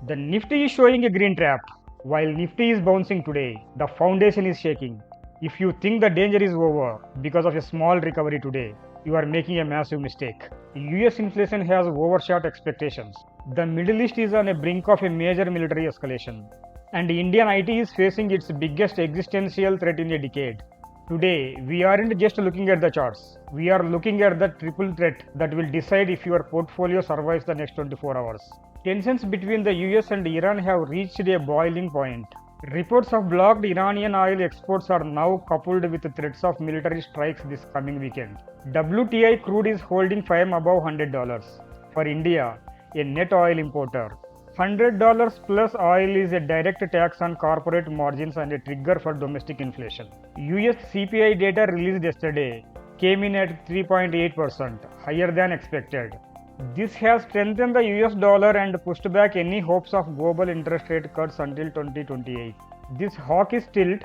The Nifty is showing a green trap. While Nifty is bouncing today, the foundation is shaking. If you think the danger is over because of a small recovery today, you are making a massive mistake. US inflation has overshot expectations. The Middle East is on the brink of a major military escalation. And Indian IT is facing its biggest existential threat in a decade. Today, we aren't just looking at the charts. We are looking at the triple threat that will decide if your portfolio survives the next 24 hours. Tensions between the US and Iran have reached a boiling point. Reports of blocked Iranian oil exports are now coupled with threats of military strikes this coming weekend. WTI crude is holding firm above $100. For India, a net oil importer, $100 plus oil is a direct tax on corporate margins and a trigger for domestic inflation. US CPI data released yesterday came in at 3.8%, higher than expected. This has strengthened the US dollar and pushed back any hopes of global interest rate cuts until 2028. This hawkish tilt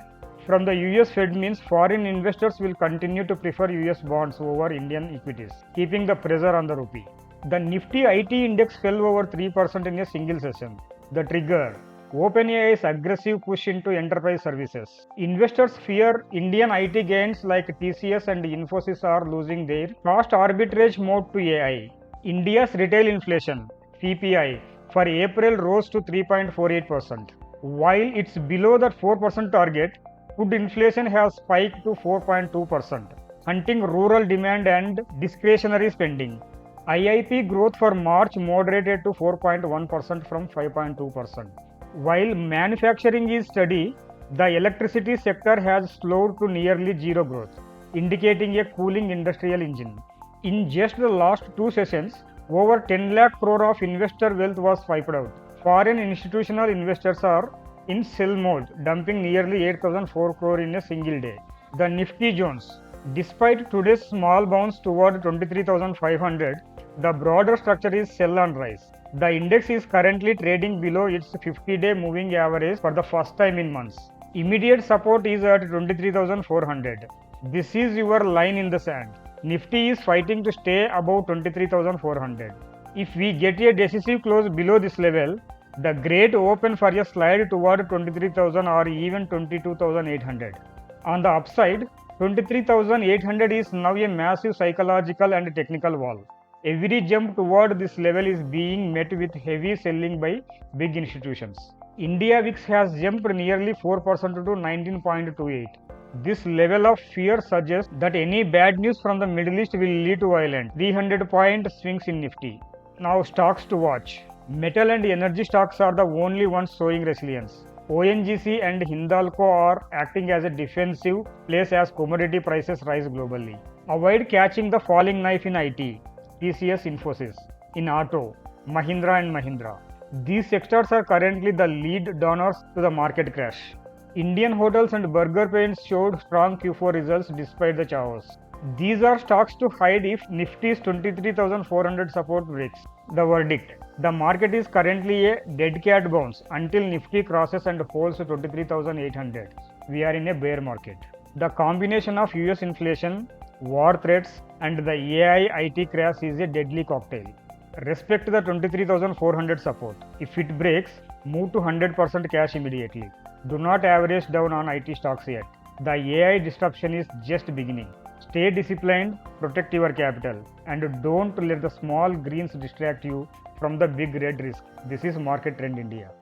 from the US Fed means foreign investors will continue to prefer US bonds over Indian equities, keeping the pressure on the rupee. The Nifty IT index fell over 3% in a single session. The trigger: OpenAI's aggressive push into enterprise services. Investors fear Indian IT giants like TCS and Infosys are losing their cost arbitrage mode to AI. India's retail inflation (PPI) for April rose to 3.48%. While it's below the 4% target, food inflation has spiked to 4.2%, hunting rural demand and discretionary spending. IIP growth for March moderated to 4.1% from 5.2%. While manufacturing is steady, the electricity sector has slowed to nearly zero growth, indicating a cooling industrial engine. In just the last two sessions, over 10 lakh crore of investor wealth was wiped out. Foreign institutional investors are in sell mode, dumping nearly 8,004 crore in a single day. The Nifty Jones. Despite today's small bounce toward 23,500, the broader structure is sell on rise. The index is currently trading below its 50-day moving average for the first time in months. Immediate support is at 23,400. This is your line in the sand. Nifty is fighting to stay above 23,400. If we get a decisive close below this level, the great open for a slide toward 23,000 or even 22,800. On the upside, 23,800 is now a massive psychological and technical wall. Every jump toward this level is being met with heavy selling by big institutions. India VIX has jumped nearly 4% to 19.28. This level of fear suggests that any bad news from the Middle East will lead to violent 300-point swings in Nifty. Now stocks to watch. Metal and energy stocks are the only ones showing resilience. ONGC and Hindalco are acting as a defensive place as commodity prices rise globally. Avoid catching the falling knife in IT. TCS Infosys. In auto, Mahindra and Mahindra. These sectors are currently the lead donors to the market crash. Indian hotels and burger paints showed strong Q4 results despite the chaos. These are stocks to hide if Nifty's 23,400 support breaks. The verdict: the market is currently a dead cat bounce until Nifty crosses and holds 23,800. We are in a bear market. The combination of US inflation, war threats, and the AI IT crash is a deadly cocktail. Respect the 23,400 support. If it breaks, move to 100% cash immediately. Do not average down on IT stocks yet. The AI disruption is just beginning. Stay disciplined, protect your capital, and don't let the small greens distract you from the big red risk. This is Market Trend India.